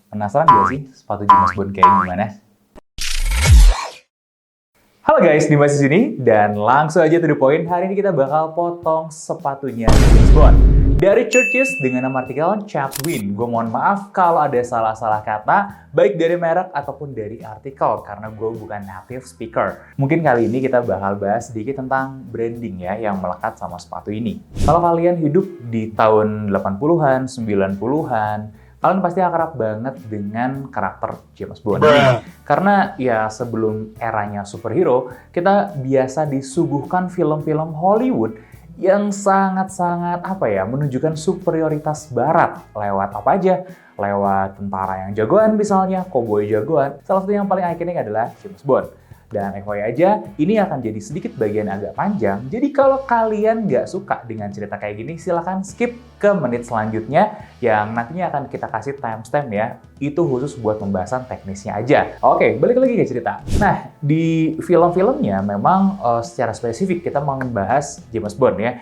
Penasaran gak sih sepatu James Bond kayak gimana? Halo guys, Dimas di sini dan langsung aja to the point. Hari ini kita bakal potong sepatunya James Bond. Dari Churches dengan nama artikel Chatwin. Gue mohon maaf kalau ada salah-salah kata, baik dari merek ataupun dari artikel, karena gue bukan native speaker. Mungkin kali ini kita bakal bahas sedikit tentang branding ya, yang melekat sama sepatu ini. Kalau kalian hidup di tahun 80-an, 90-an, kalian pasti akrab banget dengan karakter James Bond ini. Karena ya sebelum eranya superhero, kita biasa disuguhkan film-film Hollywood yang sangat-sangat menunjukkan superioritas barat lewat apa aja? Lewat tentara yang jagoan misalnya, koboi jagoan. Salah satu yang paling ikonik adalah James Bond. Dan FYI aja, ini akan jadi sedikit bagian agak panjang. Jadi kalau kalian nggak suka dengan cerita kayak gini, silahkan skip ke menit selanjutnya yang nantinya akan kita kasih timestamp ya. Itu khusus buat pembahasan teknisnya aja. Oke, balik lagi ke cerita. Nah, di film-filmnya memang secara spesifik kita membahas James Bond ya.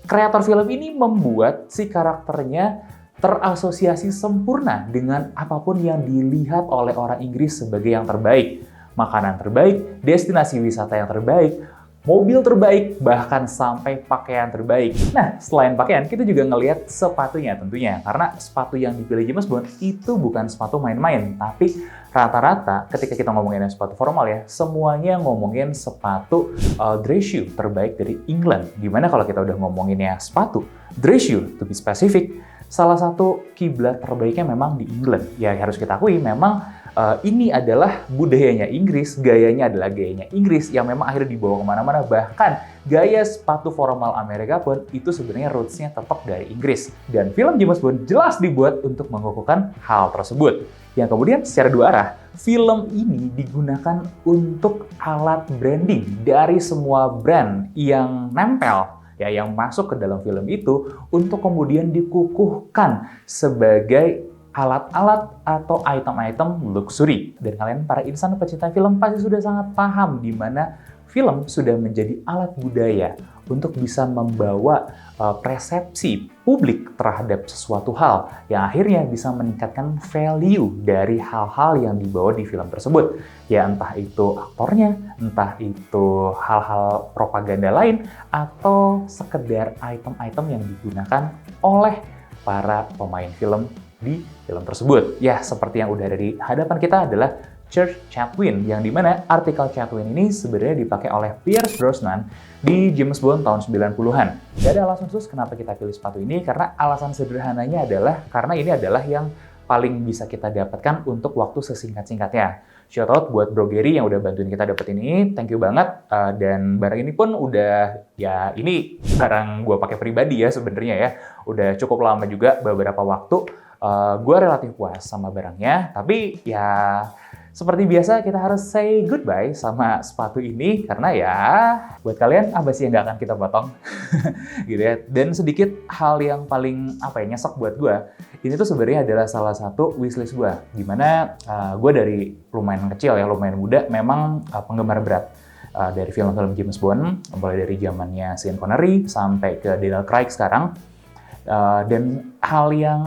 Kreator film ini membuat si karakternya terasosiasi sempurna dengan apapun yang dilihat oleh orang Inggris sebagai yang terbaik. Makanan terbaik, destinasi wisata yang terbaik, mobil terbaik, bahkan sampai pakaian terbaik. Nah, selain pakaian, kita juga ngelihat sepatunya tentunya. Karena sepatu yang dipilih James Bond itu bukan sepatu main-main, tapi rata-rata ketika kita ngomongin sepatu formal ya, semuanya ngomongin sepatu dress shoe terbaik dari England. Gimana kalau kita udah ngomonginnya sepatu dress shoe, to be specific, salah satu kiblat terbaiknya memang di England. Ya harus kita akui memang ini adalah budayanya Inggris, gayanya adalah gayanya Inggris yang memang akhirnya dibawa kemana-mana. Bahkan gaya sepatu formal Amerika pun itu sebenarnya roots-nya tetap dari Inggris. Dan film James Bond jelas dibuat untuk mengukuhkan hal tersebut. Yang kemudian secara dua arah, film ini digunakan untuk alat branding dari semua brand yang nempel ya, yang masuk ke dalam film itu untuk kemudian dikukuhkan sebagai alat-alat atau item-item luxury. Dan kalian para insan pecinta film pasti sudah sangat paham di mana film sudah menjadi alat budaya untuk bisa membawa persepsi publik terhadap sesuatu hal yang akhirnya bisa meningkatkan value dari hal-hal yang dibawa di film tersebut. Ya entah itu aktornya, entah itu hal-hal propaganda lain, atau sekedar item-item yang digunakan oleh para pemain film di film tersebut. Ya, seperti yang udah ada di hadapan kita adalah Church Chatwin, yang dimana artikel Chatwin ini sebenarnya dipakai oleh Pierce Brosnan di James Bond tahun 90-an. Gak ada alasan khusus kenapa kita pilih sepatu ini, karena alasan sederhananya adalah karena ini adalah yang paling bisa kita dapatkan untuk waktu sesingkat-singkatnya. Shout out buat Bro Gary yang udah bantuin kita dapetin ini, thank you banget. Dan barang ini pun udah, ya ini barang gue pakai pribadi ya sebenarnya ya. Udah cukup lama juga, beberapa waktu. Gue relatif puas sama barangnya, tapi ya seperti biasa kita harus say goodbye sama sepatu ini karena ya buat kalian apa sih yang nggak akan kita potong gitu ya. Dan sedikit hal yang paling nyesek buat gue, ini tuh sebenarnya adalah salah satu wishlist gue, dimana gue dari lumayan kecil ya, lumayan muda, memang penggemar berat dari film-film James Bond, mulai dari zamannya Sean Connery sampai ke Daniel Craig sekarang. Dan hal yang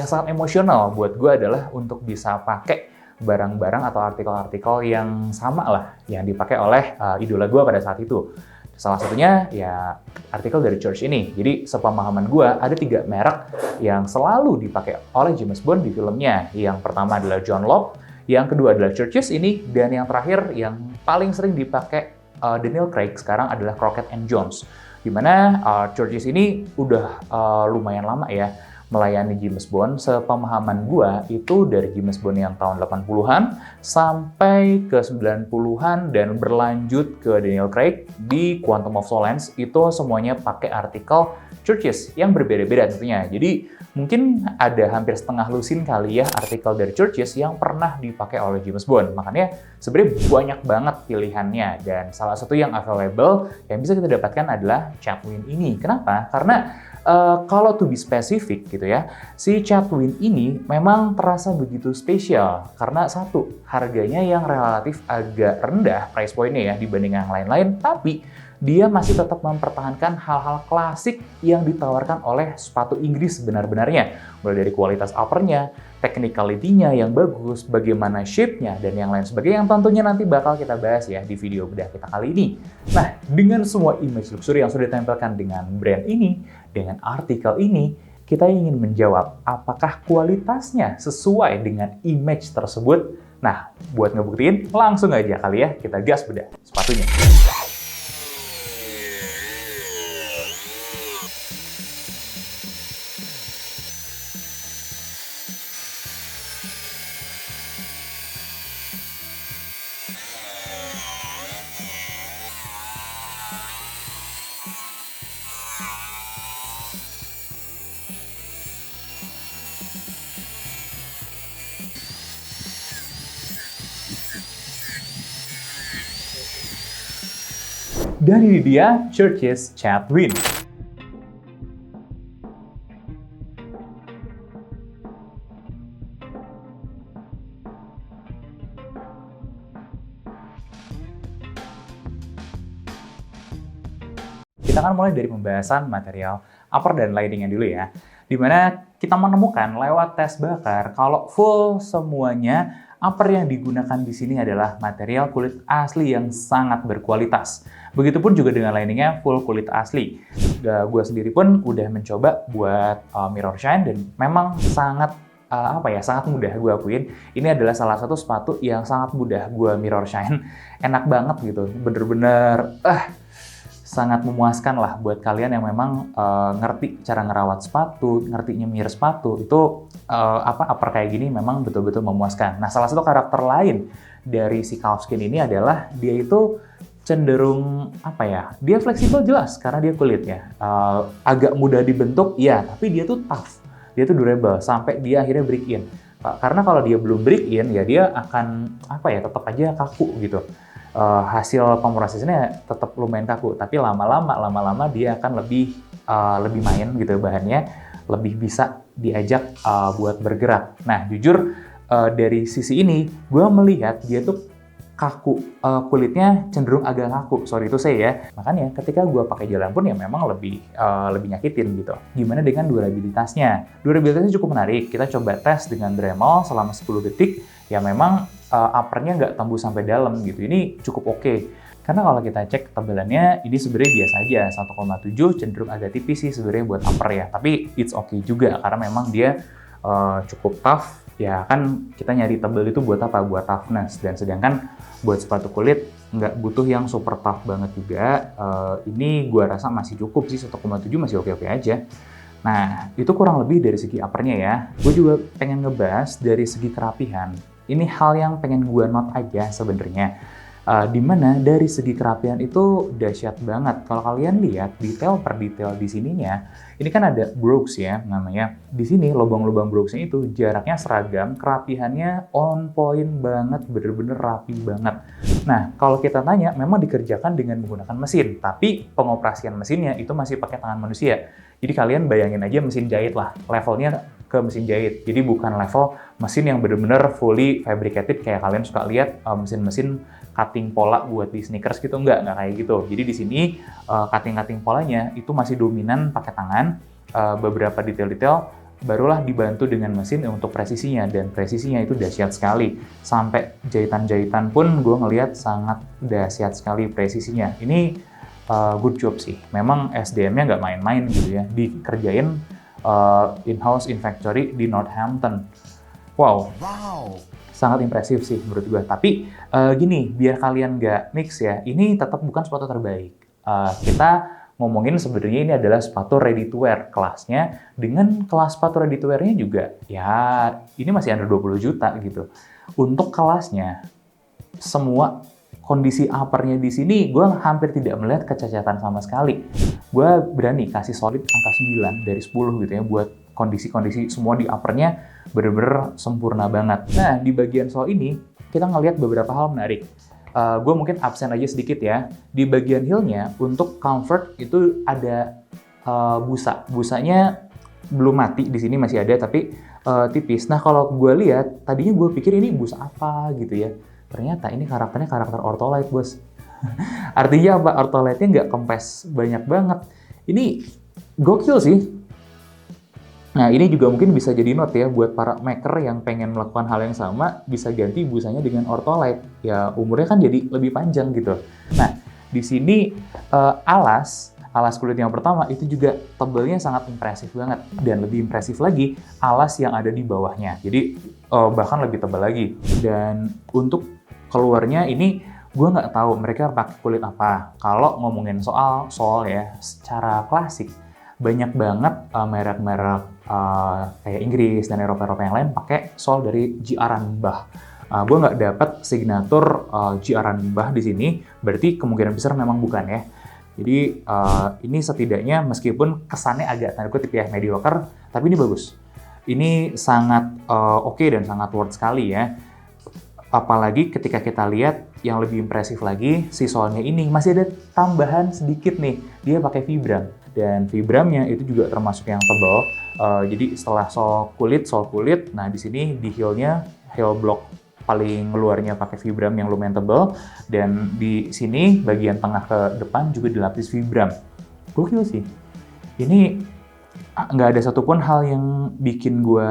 sangat emosional buat gue adalah untuk bisa pakai barang-barang atau artikel-artikel yang sama lah yang dipakai oleh idola gue pada saat itu. Salah satunya ya artikel dari Church ini. Jadi sepemahaman gue ada 3 merek yang selalu dipakai oleh James Bond di filmnya. Yang pertama adalah John Lobb, yang kedua adalah Churches ini, dan yang terakhir yang paling sering dipakai Daniel Craig sekarang adalah Crockett & Jones. Dimana Churches ini udah lumayan lama ya melayani James Bond. Sepemahaman gua itu dari James Bond yang tahun 80-an sampai ke 90-an dan berlanjut ke Daniel Craig di Quantum of Solace, itu semuanya pakai artikel Churches yang berbeda-beda tentunya. Jadi mungkin ada hampir setengah lusin kali ya artikel dari Churches yang pernah dipakai oleh James Bond. Makanya sebenarnya banyak banget pilihannya, dan salah satu yang available yang bisa kita dapatkan adalah Chatwin ini. Kenapa? Karena kalau to be specific gitu ya, si Chatwin ini memang terasa begitu spesial karena satu, harganya yang relatif agak rendah price point-nya ya dibanding yang lain-lain, tapi dia masih tetap mempertahankan hal-hal klasik yang ditawarkan oleh sepatu Inggris sebenar-benarnya. Mulai dari kualitas uppernya, technicality-nya yang bagus, bagaimana shape-nya, dan yang lain sebagainya yang tentunya nanti bakal kita bahas ya di video bedah kita kali ini. Nah, dengan semua image luxury yang sudah ditempelkan dengan brand ini, dengan artikel ini, kita ingin menjawab apakah kualitasnya sesuai dengan image tersebut. Nah, buat ngebuktiin, langsung aja kali ya kita gas bedah sepatunya. Dan ini dia Church's Chatwin. Kita akan mulai dari pembahasan material upper dan lining dulu ya. Dimana kita menemukan lewat tes bakar kalau full semuanya upper yang digunakan di sini adalah material kulit asli yang sangat berkualitas. Begitupun juga dengan liningnya full kulit asli. Gue sendiri pun udah mencoba buat mirror shine dan memang sangat sangat mudah gue akuin. Ini adalah salah satu sepatu yang sangat mudah gue mirror shine. Enak banget gitu, bener-bener sangat memuaskan lah buat kalian yang memang ngerti cara ngerawat sepatu, ngerti nyemir sepatu. Itu upper kayak gini memang betul-betul memuaskan. Nah, salah satu karakter lain dari si Calfskin ini adalah dia itu cenderung dia fleksibel jelas karena dia kulit ya. Agak mudah dibentuk ya, tapi dia tuh tough. Dia tuh durable sampai dia akhirnya break in. Karena kalau dia belum break in ya dia akan tetap aja kaku gitu. Hasil pemrosesannya tetap lumayan kaku, tapi lama-lama dia akan lebih main gitu bahannya, lebih bisa diajak buat bergerak. Nah, jujur dari sisi ini gue melihat dia tuh kaku, kulitnya cenderung agak kaku, sorry itu saya ya. Makanya ketika gue pakai jalan pun ya memang lebih nyakitin gitu. Gimana dengan durabilitasnya? Durabilitasnya cukup menarik. Kita coba tes dengan Dremel selama 10 detik, ya memang uppernya nggak tembus sampai dalam gitu. Ini cukup oke. Karena kalau kita cek ketebalannya, ini sebenarnya biasa aja, 1,7 cenderung agak tipis sih sebenarnya buat upper ya. Tapi it's okay juga karena memang dia cukup tough. Ya kan kita nyari tebel itu buat apa? Buat toughness. Dan sedangkan buat sepatu kulit nggak butuh yang super tough banget juga. Ini gua rasa masih cukup sih, 1,7 masih oke-oke aja. Nah, itu kurang lebih dari segi uppernya ya. Gue juga pengen ngebahas dari segi kerapihan. Ini hal yang pengen gue note aja sebenarnya. Dimana dari segi kerapihan itu dahsyat banget. Kalau kalian lihat detail per detail di sininya, ini kan ada brogues ya namanya. Di sini lubang-lubang broguesnya itu jaraknya seragam, kerapihannya on point banget, bener-bener rapi banget. Nah, kalau kita tanya, memang dikerjakan dengan menggunakan mesin, tapi pengoperasian mesinnya itu masih pakai tangan manusia. Jadi kalian bayangin aja mesin jahit lah, levelnya ke mesin jahit. Jadi bukan level mesin yang bener-bener fully fabricated kayak kalian suka lihat mesin-mesin cutting pola buat di sneakers gitu, nggak kayak gitu. Jadi di sini cutting polanya itu masih dominan pakai tangan, beberapa detail-detail barulah dibantu dengan mesin untuk presisinya, dan presisinya itu dahsyat sekali. Sampai jahitan-jahitan pun gue ngelihat sangat dahsyat sekali presisinya. Ini good job sih. Memang SDM-nya nggak main-main gitu ya, dikerjain in-house in factory di Northampton. Wow. Sangat impresif sih menurut gue. Tapi gini, biar kalian nggak mix ya, ini tetap bukan sepatu terbaik. Kita ngomongin sebenarnya ini adalah sepatu ready to wear kelasnya, dengan kelas sepatu ready to wear-nya juga ya ini masih under 20 juta gitu. Untuk kelasnya, semua kondisi uppernya di sini gue hampir tidak melihat kecacatan sama sekali. Gue berani kasih solid angka 9 dari 10 gitu ya buat kondisi-kondisi semua di uppernya bener-bener sempurna banget. Nah, di bagian soal ini kita ngelihat beberapa hal menarik. Gue mungkin absen aja sedikit ya. Di bagian heel-nya untuk comfort itu ada busa. Busanya belum mati, di sini masih ada tapi tipis. Nah, kalau gue lihat tadinya gue pikir ini busa apa gitu ya. Ternyata ini karakternya karakter Ortholite, bos. Artinya apa? Ortholite-nya nggak kempes banyak banget. Ini gokil sih. Nah, ini juga mungkin bisa jadi note ya buat para maker yang pengen melakukan hal yang sama, bisa ganti busanya dengan Ortholite. Ya, umurnya kan jadi lebih panjang gitu. Nah, di sini alas kulit yang pertama itu juga tebelnya sangat impresif banget. Dan lebih impresif lagi, alas yang ada di bawahnya. Jadi, bahkan lebih tebal lagi. Dan untuk keluarnya ini, gue nggak tahu mereka pakai kulit apa. Kalau ngomongin soal sol ya, secara klasik, banyak banget merek-merek kayak Inggris dan Eropa-Eropa yang lain pakai sol dari J. Aranbach. Gue nggak dapet signatur J. Aranbach di sini, berarti kemungkinan besar memang bukan ya. Jadi ini setidaknya meskipun kesannya agak tanda kutip ya mediocre, tapi ini bagus. Ini sangat oke dan sangat worth sekali ya. Apalagi ketika kita lihat yang lebih impresif lagi, si solnya ini masih ada tambahan sedikit nih, dia pakai vibram. Dan vibramnya itu juga termasuk yang tebal. Jadi setelah sol kulit, nah di sini di heel-nya, heel block paling luarnya pakai vibram yang lumayan tebal, dan di sini bagian tengah ke depan juga dilapis vibram. Gokil sih. Ini nggak ada satupun hal yang bikin gue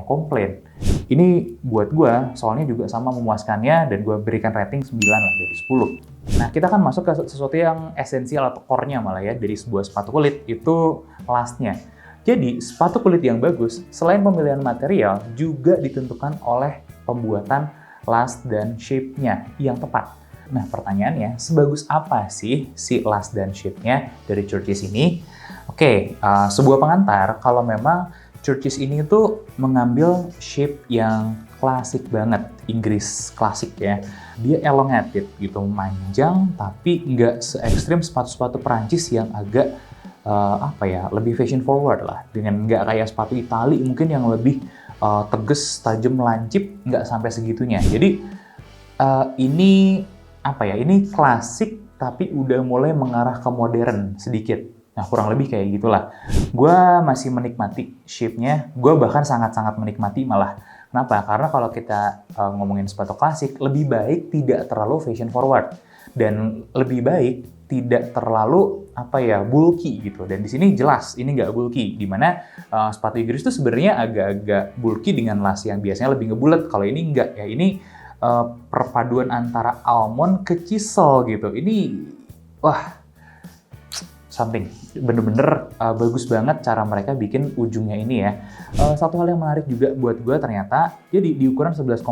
komplain. Ini buat gue soalnya juga sama memuaskannya, dan gue berikan rating 9 lah dari 10. Nah, kita akan masuk ke sesuatu yang esensial atau core-nya malah ya dari sebuah sepatu kulit, itu lastnya. Jadi, sepatu kulit yang bagus, selain pemilihan material, juga ditentukan oleh pembuatan last dan shape-nya yang tepat. Nah, pertanyaannya, sebagus apa sih si last dan shape-nya dari Church's ini? Oke, sebuah pengantar, kalau memang Church's ini tuh mengambil shape yang klasik banget, Inggris klasik ya. Dia elongated gitu, manjang, tapi nggak se-ekstrim sepatu-sepatu Perancis yang agak lebih fashion forward lah. Dengan nggak kayak sepatu Itali mungkin yang lebih tegas, tajam, lancip, nggak sampai segitunya. Jadi ini klasik tapi udah mulai mengarah ke modern sedikit. Nah, kurang lebih kayak gitulah. Gue masih menikmati shape-nya, gue bahkan sangat-sangat menikmati malah. Kenapa? Karena kalau kita ngomongin sepatu klasik, lebih baik tidak terlalu fashion forward. Dan lebih baik tidak terlalu bulky gitu. Dan di sini jelas ini nggak bulky, dimana sepatu Inggris itu sebenarnya agak-agak bulky dengan las yang biasanya lebih ngebulet. Kalau ini nggak ya, ini perpaduan antara almond ke chisel gitu. Ini something bener-bener bagus banget cara mereka bikin ujungnya ini ya. Satu hal yang menarik juga buat gue ternyata, jadi di ukuran 11,5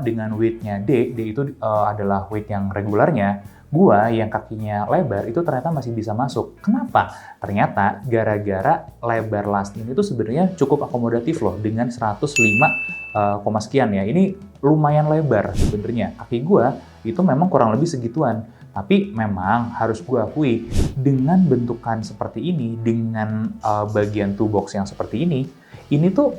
dengan weight-nya D itu adalah weight yang regularnya, gue yang kakinya lebar itu ternyata masih bisa masuk. Kenapa? Ternyata gara-gara lebar last ini tuh sebenarnya cukup akomodatif loh, dengan 105 sekian ya. Ini lumayan lebar sebenarnya. Kaki gue itu memang kurang lebih segituan. Tapi memang harus gue akui, dengan bentukan seperti ini, dengan bagian toe box yang seperti ini tuh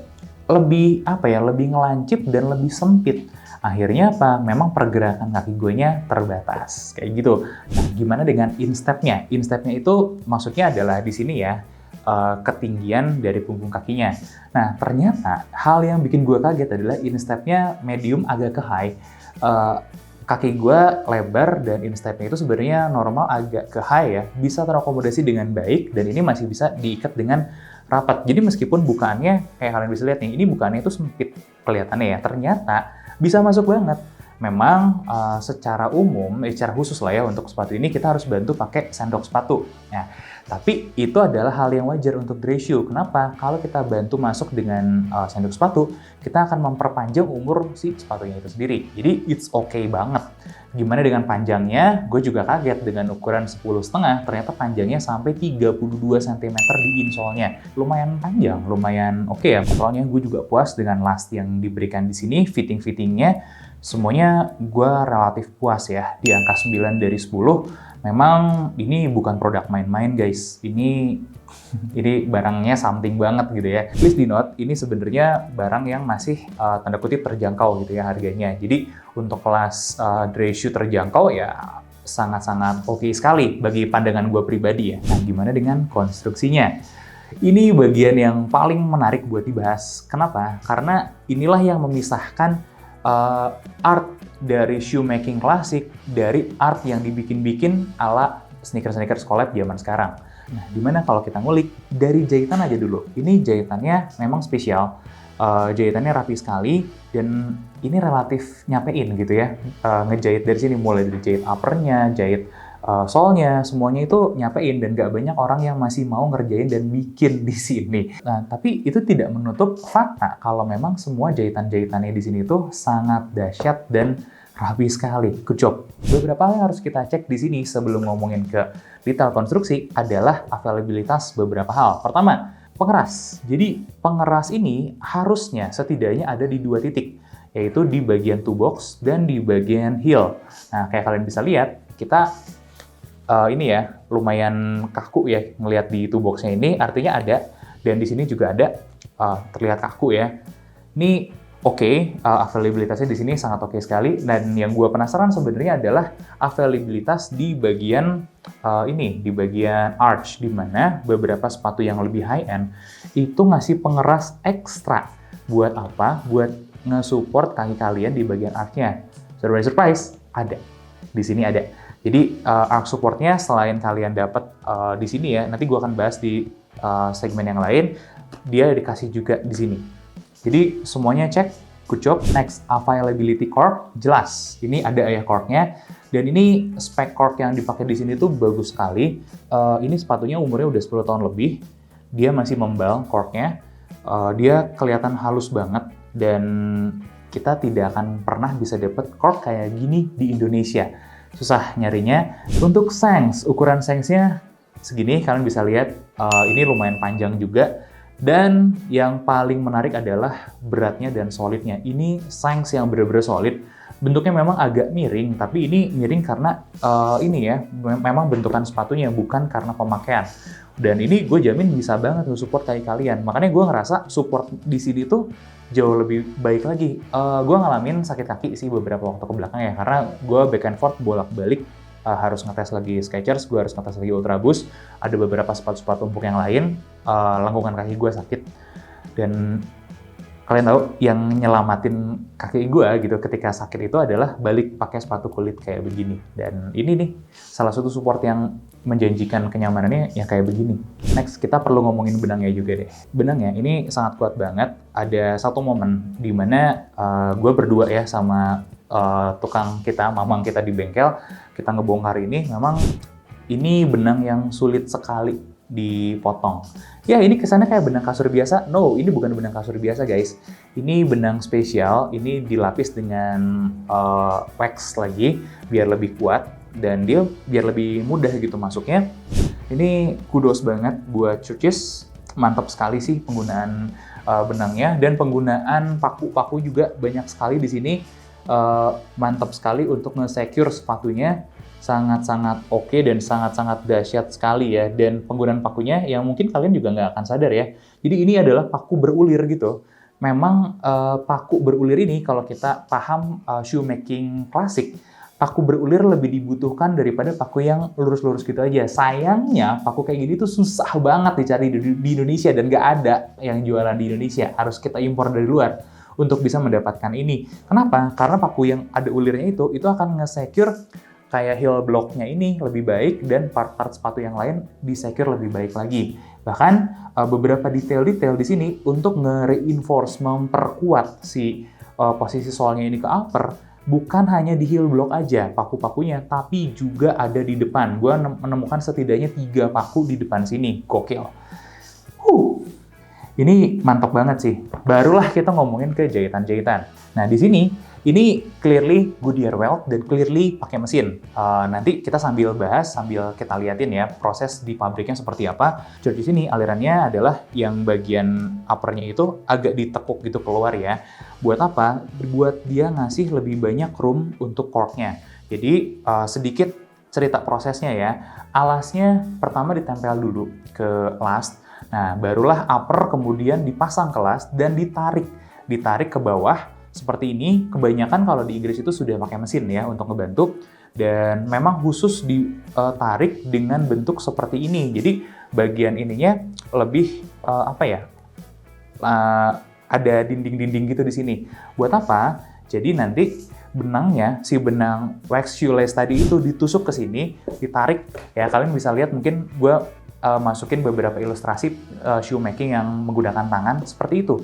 lebih lebih ngelancip dan lebih sempit. Akhirnya memang pergerakan kaki gue-nya terbatas, kayak gitu. Nah, gimana dengan instep-nya? Instep-nya itu maksudnya adalah di sini ya, ketinggian dari punggung kakinya. Nah, ternyata hal yang bikin gue kaget adalah instep-nya medium agak ke high. Kaki gue lebar dan instep-nya itu sebenarnya normal agak ke high ya, bisa terakomodasi dengan baik, dan ini masih bisa diikat dengan rapat. Jadi meskipun bukaannya kayak kalian bisa lihat nih, ini bukaannya itu sempit kelihatannya ya, ternyata bisa masuk banget. Memang secara umum, secara khusus lah ya untuk sepatu ini kita harus bantu pakai sandok sepatu. Nah, tapi itu adalah hal yang wajar untuk ratio. Kenapa? Kalau kita bantu masuk dengan sandok sepatu, kita akan memperpanjang umur si sepatunya itu sendiri. Jadi it's okay banget. Gimana dengan panjangnya? Gue juga kaget dengan ukuran 10,5, ternyata panjangnya sampai 32 cm di insole-nya. Lumayan panjang, lumayan oke ya. Soalnya gue juga puas dengan last yang diberikan di sini, fitting-fittingnya. Semuanya gue relatif puas ya, di angka 9 dari 10. Memang ini bukan produk main-main guys, ini barangnya something banget gitu ya. Please di note, ini sebenarnya barang yang masih tanda kutip terjangkau gitu ya harganya. Jadi untuk kelas dry shoe terjangkau ya sangat-sangat oke sekali bagi pandangan gue pribadi ya. Nah, gimana dengan konstruksinya? Ini bagian yang paling menarik buat dibahas. Kenapa? Karena inilah yang memisahkan art dari shoemaking klasik dari art yang dibikin-bikin ala sneakers collab zaman sekarang. Nah, dimana kalau kita ngulik dari jahitan aja dulu. Ini jahitannya memang spesial. Jahitannya rapi sekali dan ini relatif nyapein gitu ya. Ngejahit dari sini mulai dari jahit uppernya, jahit solnya, semuanya itu nyapein dan gak banyak orang yang masih mau ngerjain dan bikin di sini. Nah, tapi itu tidak menutup fakta kalau memang semua jahitan-jahitannya di sini tuh sangat dahsyat dan rapi sekali. Good job. Beberapa hal yang harus kita cek di sini sebelum ngomongin ke detail konstruksi adalah availabilitas beberapa hal. Pertama, pengeras. Jadi pengeras ini harusnya setidaknya ada di 2 titik, yaitu di bagian toolbox dan di bagian heel. Nah, kayak kalian bisa lihat, kita ini ya lumayan kaku ya ngelihat di toolbox-nya ini, artinya ada, dan di sini juga ada, terlihat kaku ya. Ini oke, availabilitasnya di sini sangat oke sekali, dan yang gue penasaran sebenarnya adalah availabilitas di bagian di bagian arch, di mana beberapa sepatu yang lebih high-end itu ngasih pengeras ekstra. Buat apa? Buat nge-support kaki kalian di bagian arch-nya. Surprise, ada. Di sini ada. Jadi arch support-nya selain kalian dapat di sini ya, nanti gue akan bahas di segmen yang lain, dia dikasih juga di sini. Jadi semuanya cek, good job. Next, availability cork, jelas. Ini ada ya corknya, dan ini spek cork yang dipakai di sini tuh bagus sekali. Ini sepatunya umurnya udah 10 tahun lebih, dia masih membal corknya, dia kelihatan halus banget, dan kita tidak akan pernah bisa dapet cork kayak gini di Indonesia. Susah nyarinya. Untuk sanks, ukuran sanksnya segini, kalian bisa lihat ini lumayan panjang juga. Dan yang paling menarik adalah beratnya dan solidnya. Ini sanks yang benar-benar solid. Bentuknya memang agak miring, tapi ini miring karena ini ya, memang bentukan sepatunya, bukan karena pemakaian. Dan ini gue jamin bisa banget support kaki kalian. Makanya gue ngerasa support di sini tuh jauh lebih baik lagi. Gue ngalamin sakit kaki sih beberapa waktu ke belakang ya, karena gue back and forth bolak-balik. Harus ngetes lagi Skechers, gue harus ngetes lagi Ultraboost, ada beberapa sepatu-sepatu empuk yang lain, lengkungan kaki gue sakit, dan kalian tahu yang nyelamatin kaki gue gitu ketika sakit itu adalah balik pakai sepatu kulit kayak begini. Dan ini nih salah satu support yang menjanjikan kenyamanannya yang kayak begini. Next, kita perlu ngomongin benangnya juga deh. Benangnya ini sangat kuat banget. Ada satu momen di mana gue berdua ya sama tukang kita, mamang kita di bengkel, kita ngebongkar ini, memang ini benang yang sulit sekali dipotong. Ya, ini kesannya kayak benang kasur biasa. No, ini bukan benang kasur biasa, guys. Ini benang spesial, ini dilapis dengan wax lagi, biar lebih kuat, dan dia biar lebih mudah gitu masuknya. Ini kudos banget buat Churches, mantap sekali sih penggunaan benangnya, dan penggunaan paku-paku juga banyak sekali di sini. Mantap sekali untuk nge-secure sepatunya, sangat-sangat oke dan sangat-sangat dahsyat sekali ya. Dan penggunaan pakunya yang mungkin kalian juga nggak akan sadar ya. Jadi ini adalah paku berulir gitu. Memang paku berulir ini kalau kita paham shoemaking klasik, paku berulir lebih dibutuhkan daripada paku yang lurus-lurus gitu aja. Sayangnya paku kayak gini tuh susah banget dicari di Indonesia dan nggak ada yang jualan di Indonesia. Harus kita impor dari luar untuk bisa mendapatkan ini. Kenapa? Karena paku yang ada ulirnya itu akan nge-secure kayak heel blocknya ini lebih baik, dan part-part sepatu yang lain di-secure lebih baik lagi. Bahkan beberapa detail-detail di sini untuk nge-reinforce, memperkuat si posisi solnya ini ke upper, bukan hanya di heel block aja paku-pakunya, tapi juga ada di depan. Gue menemukan setidaknya 3 paku di depan sini. Gokil. Ini mantap banget sih. Barulah kita ngomongin ke jahitan-jahitan. Nah, di sini ini clearly Goodyear weld dan clearly pakai mesin. Nanti kita sambil bahas, sambil kita liatin ya proses di pabriknya seperti apa. Jadi di sini alirannya adalah yang bagian uppernya itu agak ditekuk gitu keluar ya. Buat apa? Buat dia ngasih lebih banyak room untuk corknya. Jadi sedikit cerita prosesnya ya. Alasnya pertama ditempel dulu ke last. Nah, barulah upper kemudian dipasang ke last dan ditarik ke bawah seperti ini. Kebanyakan kalau di Inggris itu sudah pakai mesin ya untuk ngebantu, dan memang khusus ditarik dengan bentuk seperti ini. Jadi bagian ininya lebih ada dinding-dinding gitu di sini. Buat apa? Jadi nanti benangnya, si benang wax shoelace tadi itu ditusuk ke sini, ditarik. Ya, kalian bisa lihat, mungkin gue masukin beberapa ilustrasi shoemaking yang menggunakan tangan seperti itu.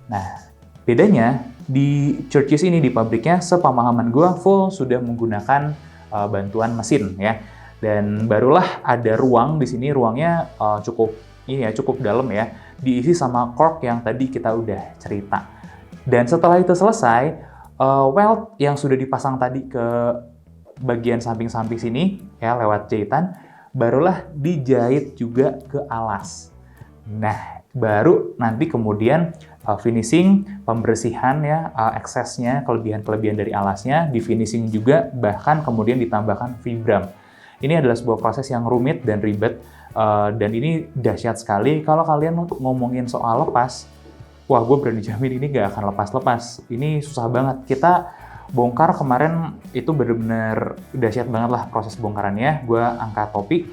Nah, bedanya di Churches ini, di pabriknya, sepemahaman gue full sudah menggunakan bantuan mesin ya. Dan barulah ada ruang di sini, ruangnya cukup dalam ya, diisi sama cork yang tadi kita udah cerita. Dan setelah itu selesai, welt yang sudah dipasang tadi ke bagian samping-samping sini ya lewat jahitan, barulah dijahit juga ke alas. Nah, baru nanti kemudian finishing, pembersihan ya, eksesnya, kelebihan-kelebihan dari alasnya, di finishing juga, bahkan kemudian ditambahkan vibram. Ini adalah sebuah proses yang rumit dan ribet, dan ini dahsyat sekali. Kalau kalian ngomongin soal lepas, wah gue berani jamin ini nggak akan lepas-lepas. Ini susah banget. Kita bongkar kemarin itu bener-bener dahsyat banget lah proses bongkarannya. Gue angkat topi,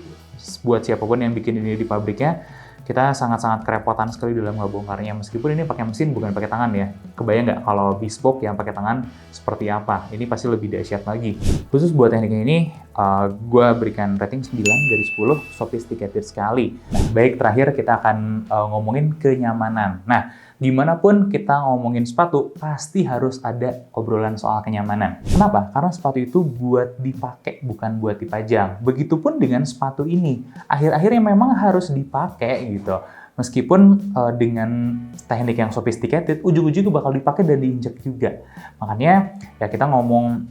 buat siapapun yang bikin ini di pabriknya, kita sangat-sangat kerepotan sekali dalam ngebongkarnya. Meskipun ini pakai mesin, bukan pakai tangan ya. Kebayang nggak kalau bespoke yang pakai tangan seperti apa? Ini pasti lebih dahsyat lagi. Khusus buat tekniknya ini, gue berikan rating 9 dari 10, sophisticated sekali. Nah, baik, terakhir kita akan ngomongin kenyamanan. Nah, dimanapun kita ngomongin sepatu, pasti harus ada obrolan soal kenyamanan. Kenapa? Karena sepatu itu buat dipakai, bukan buat dipajang. Begitupun dengan sepatu ini. Akhir-akhirnya memang harus dipakai gitu. Meskipun dengan teknik yang sophisticated, ujung-ujungnya bakal dipakai dan diinjek juga. Makanya ya kita ngomong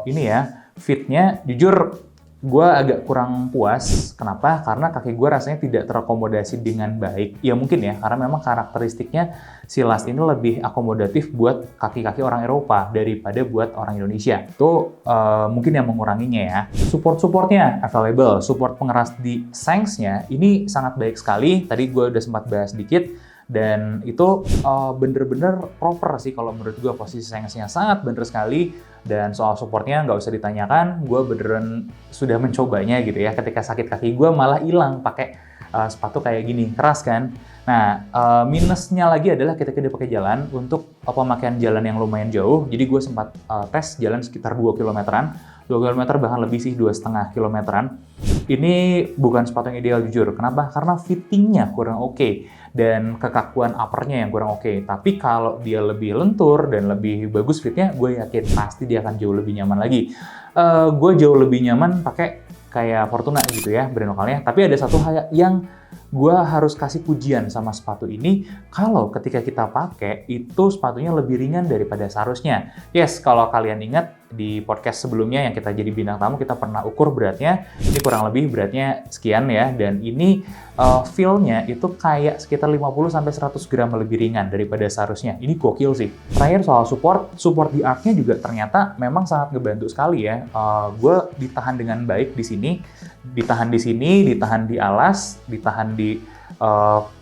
ini ya, fitnya jujur gue agak kurang puas. Kenapa? Karena kaki gue rasanya tidak terakomodasi dengan baik. Ya mungkin ya, karena memang karakteristiknya si Last ini lebih akomodatif buat kaki-kaki orang Eropa daripada buat orang Indonesia. Itu mungkin yang menguranginya ya. Support-supportnya available. Support pengeras di shanks-nya ini sangat baik sekali. Tadi gue udah sempat bahas sedikit. Dan itu bener-bener proper sih kalau menurut gue, posisi shanks-nya sangat bener sekali. Dan soal supportnya nggak usah ditanyakan, gue beneran sudah mencobanya gitu ya. Ketika sakit kaki gue malah hilang pakai sepatu kayak gini, keras kan. Nah, minusnya lagi adalah ketika dia pakai jalan, untuk pemakaian jalan yang lumayan jauh. Jadi gue sempat tes jalan sekitar 2 kilometeran, 2 km bahkan lebih sih, 2,5 kilometeran. Ini bukan sepatu yang ideal jujur. Kenapa? Karena fittingnya kurang oke. Dan kekakuan uppernya yang kurang oke. Tapi kalau dia lebih lentur dan lebih bagus fitnya, gue yakin pasti dia akan jauh lebih nyaman lagi. Gue jauh lebih nyaman pakai kayak Fortuna gitu ya, brand lokalnya. Tapi ada satu hal yang gue harus kasih pujian sama sepatu ini, kalau ketika kita pakai, itu sepatunya lebih ringan daripada seharusnya. Yes, kalau kalian ingat, di podcast sebelumnya yang kita jadi bintang tamu, kita pernah ukur beratnya, ini kurang lebih beratnya sekian ya, dan ini feel-nya itu kayak sekitar 50-100 gram lebih ringan daripada seharusnya. Ini gokil sih. Terakhir soal support di arc-nya juga ternyata memang sangat ngebantu sekali ya. Gue ditahan dengan baik di sini, ditahan di sini, ditahan di alas, ditahan di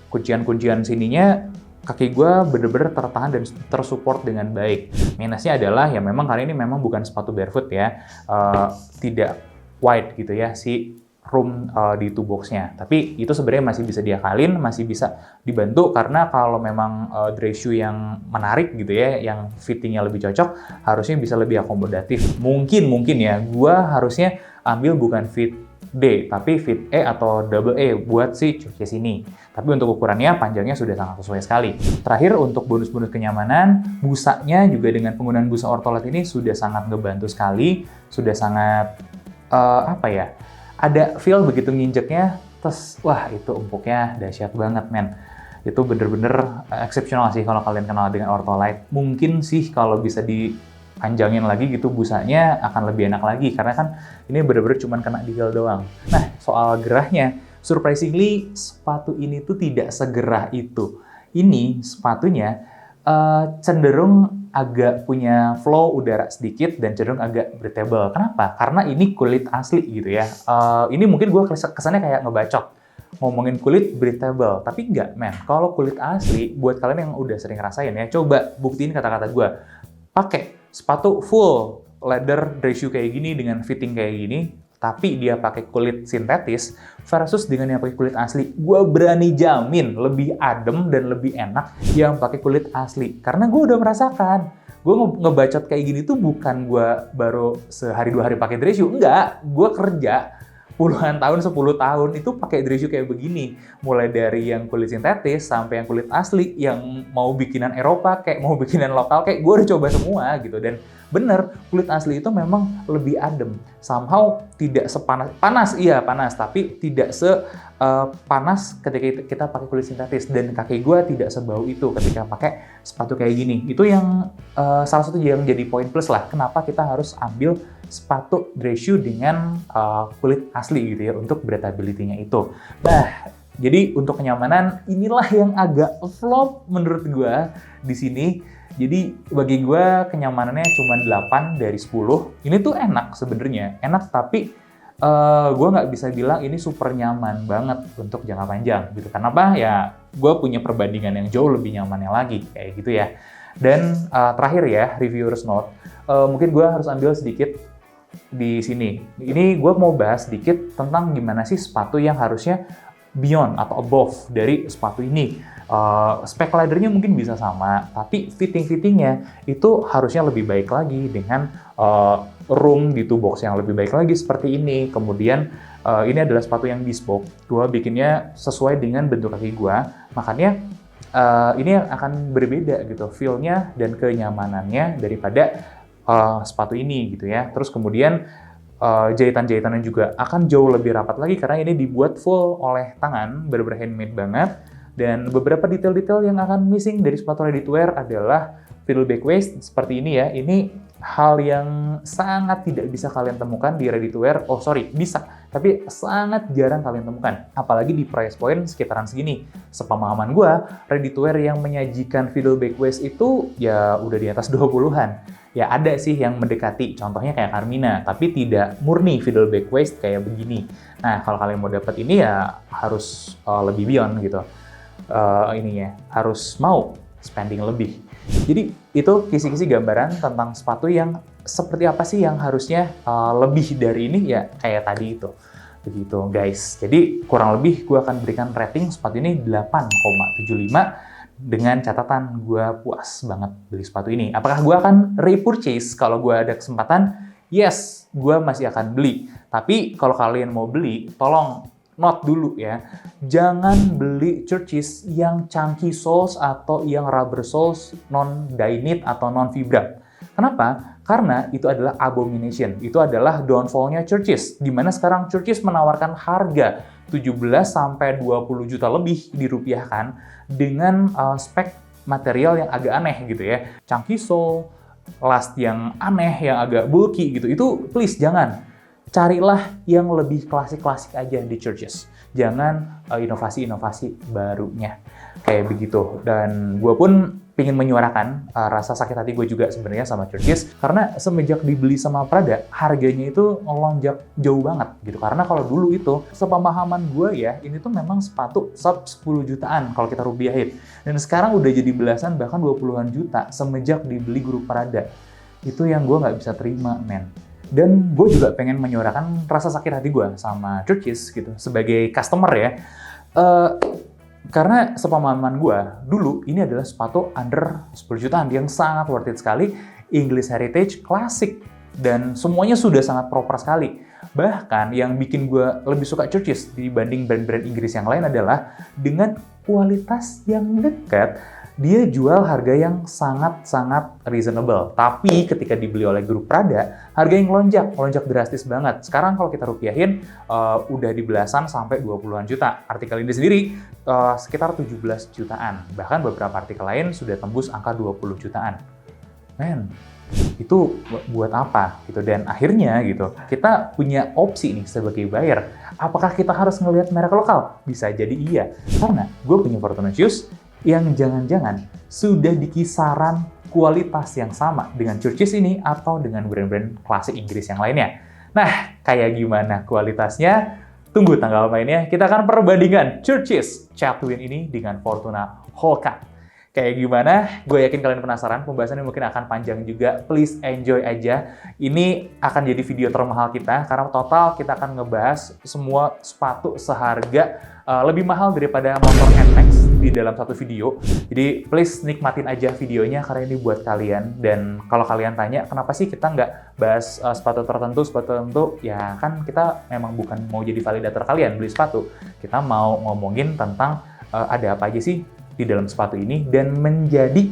kuncian-kuncian sininya. Kaki gue bener-bener tertahan dan tersupport dengan baik. Minusnya adalah ya memang kali ini memang bukan sepatu barefoot ya, tidak wide gitu ya si room di two box-nya. Tapi itu sebenarnya masih bisa diakalin, masih bisa dibantu karena kalau memang dress shoe yang menarik gitu ya, yang fittingnya lebih cocok, harusnya bisa lebih akomodatif. Mungkin ya, gue harusnya ambil bukan fit D, tapi fit E atau double E buat si Churches ini. Tapi untuk ukurannya, panjangnya sudah sangat sesuai sekali. Terakhir, untuk bonus-bonus kenyamanan, busanya juga dengan penggunaan busa ortholet ini sudah sangat ngebantu sekali. Sudah sangat, ada feel begitu nginjeknya, terus wah itu empuknya dahsyat banget men. Itu bener-bener eksepsional sih kalau kalian kenal dengan ortholet. Mungkin sih kalau bisa dipanjangin lagi gitu busanya akan lebih enak lagi, karena kan ini bener-bener cuma kena di heel doang. Nah, soal gerahnya, surprisingly sepatu ini tuh tidak segerah itu. Ini sepatunya cenderung agak punya flow udara sedikit dan cenderung agak breathable. Kenapa? Karena ini kulit asli gitu ya. Ini mungkin gue kesannya kayak ngebacot ngomongin kulit breathable, tapi enggak men. Kalau kulit asli, buat kalian yang udah sering ngerasain ya, coba buktiin kata-kata gue. Pakai sepatu full leather dress shoe kayak gini dengan fitting kayak gini, tapi dia pakai kulit sintetis versus dengan yang pakai kulit asli, gue berani jamin lebih adem dan lebih enak yang pakai kulit asli. Karena gue udah merasakan, gue ngebacot kayak gini tuh bukan gue baru sehari 2 hari pakai dress shoe, enggak, gue kerja puluhan tahun, 10 tahun itu pakai dry shoe kayak begini. Mulai dari yang kulit sintetis sampai yang kulit asli, yang mau bikinan Eropa kayak mau bikinan lokal kayak gue udah coba semua gitu. Dan bener, kulit asli itu memang lebih adem. Somehow tidak panas, tapi tidak panas ketika kita pakai kulit sintetis. Dan kaki gue tidak sebau itu ketika pakai sepatu kayak gini. Itu yang salah satu yang jadi poin plus lah. Kenapa kita harus ambil sepatu dry shoe dengan kulit asli gitu ya untuk breathability-nya itu. Nah, jadi untuk kenyamanan inilah yang agak flop menurut gue di sini. Jadi bagi gue kenyamanannya cuma 8 dari 10. Ini tuh enak sebenarnya, enak tapi gue nggak bisa bilang ini super nyaman banget untuk jangka panjang gitu. Kenapa? Ya gue punya perbandingan yang jauh lebih nyamannya lagi kayak gitu ya. Dan terakhir ya, reviewer's note, mungkin gue harus ambil sedikit di sini. Ini gue mau bahas sedikit tentang gimana sih sepatu yang harusnya beyond atau above dari sepatu ini. Spek leathernya mungkin bisa sama, tapi fitting-fittingnya itu harusnya lebih baik lagi dengan room di box yang lebih baik lagi seperti ini. Kemudian ini adalah sepatu yang bespoke, gue bikinnya sesuai dengan bentuk kaki gue, makanya ini akan berbeda gitu feel-nya dan kenyamanannya daripada sepatu ini gitu ya. Terus kemudian jahitan-jahitannya juga akan jauh lebih rapat lagi karena ini dibuat full oleh tangan, bener-bener handmade banget. Dan beberapa detail-detail yang akan missing dari sepatu ready to wear adalah fiddle back waist seperti ini ya. Ini hal yang sangat tidak bisa kalian temukan di ready to wear. Oh sorry, bisa, tapi sangat jarang kalian temukan. Apalagi di price point sekitaran segini. Sepemahaman gue, ready to wear yang menyajikan fiddle back waist itu ya udah di atas 20-an. Ya ada sih yang mendekati, contohnya kayak Carmina, tapi tidak murni fiddle back waist kayak begini. Nah kalau kalian mau dapat ini ya harus lebih beyond gitu. Ininya harus mau spending lebih. Jadi itu kisi-kisi gambaran tentang sepatu yang seperti apa sih yang harusnya lebih dari ini ya kayak tadi itu. Begitu guys. Jadi kurang lebih gue akan berikan rating sepatu ini 8,75 dengan catatan gue puas banget beli sepatu ini. Apakah gue akan repurchase kalau gue ada kesempatan? Yes, gue masih akan beli. Tapi kalau kalian mau beli, tolong note dulu ya, jangan beli Church's yang chunky soles atau yang rubber soles non-dynit atau non-vibram. Kenapa? Karena itu adalah abomination, itu adalah downfall-nya Church's, di mana sekarang Church's menawarkan harga 17-20 juta lebih dirupiahkan dengan spek material yang agak aneh gitu ya. Chunky sole, last yang aneh, yang agak bulky gitu, itu please jangan. Carilah yang lebih klasik-klasik aja di Church's. Jangan inovasi-inovasi barunya. Kayak begitu. Dan gue pun pengen menyuarakan rasa sakit hati gue juga sebenarnya sama Church's. Karena semenjak dibeli sama Prada, harganya itu melonjak jauh banget gitu. Karena kalau dulu itu, sepemahaman gue ya, ini tuh memang sepatu sub 10 jutaan kalau kita rupiahin. Dan sekarang udah jadi belasan bahkan 20-an juta semenjak dibeli grup Prada. Itu yang gue nggak bisa terima, men. Dan gue juga pengen menyuarakan rasa sakit hati gue sama Church's gitu, sebagai customer ya. Karena sepemahaman gue, dulu ini adalah sepatu under 10 jutaan yang sangat worth it sekali, English Heritage, klasik, dan semuanya sudah sangat proper sekali. Bahkan yang bikin gue lebih suka Church's dibanding brand-brand Inggris yang lain adalah dengan kualitas yang dekat, dia jual harga yang sangat-sangat reasonable. Tapi ketika dibeli oleh grup Prada, harga yang melonjak drastis banget. Sekarang kalau kita rupiahin, udah di belasan sampai 20-an juta. Artikel ini sendiri sekitar 17 jutaan. Bahkan beberapa artikel lain sudah tembus angka 20 jutaan. Men, itu buat apa gitu? Dan akhirnya gitu, kita punya opsi nih sebagai buyer. Apakah kita harus ngelihat merek lokal? Bisa jadi iya. Karena gue punya Fortuna Shoes yang jangan-jangan sudah di kisaran kualitas yang sama dengan Church's ini atau dengan brand-brand klasik Inggris yang lainnya. Nah, kayak gimana kualitasnya? Tunggu tanggal mainnya, kita akan perbandingkan Church's Chatwin ini dengan Fortuna Hoka. Kayak gimana? Gue yakin kalian penasaran, pembahasannya mungkin akan panjang juga. Please enjoy aja. Ini akan jadi video termahal kita, karena total kita akan ngebahas semua sepatu seharga lebih mahal daripada motor NMAX di dalam satu video. Jadi please nikmatin aja videonya, karena ini buat kalian. Dan kalau kalian tanya, kenapa sih kita nggak bahas sepatu tertentu, ya kan kita memang bukan mau jadi validator kalian beli sepatu. Kita mau ngomongin tentang ada apa aja sih di dalam sepatu ini, dan menjadi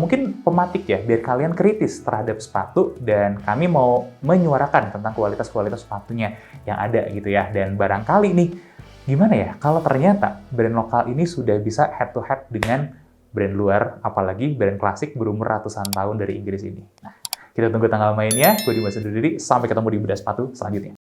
mungkin pematik ya, biar kalian kritis terhadap sepatu, dan kami mau menyuarakan tentang kualitas-kualitas sepatunya yang ada gitu ya. Dan barangkali nih, gimana ya kalau ternyata brand lokal ini sudah bisa head to head dengan brand luar, apalagi brand klasik berumur ratusan tahun dari Inggris ini. Nah, kita tunggu tanggal mainnya. Gue Dimas undur diri, sampai ketemu di bedah sepatu selanjutnya.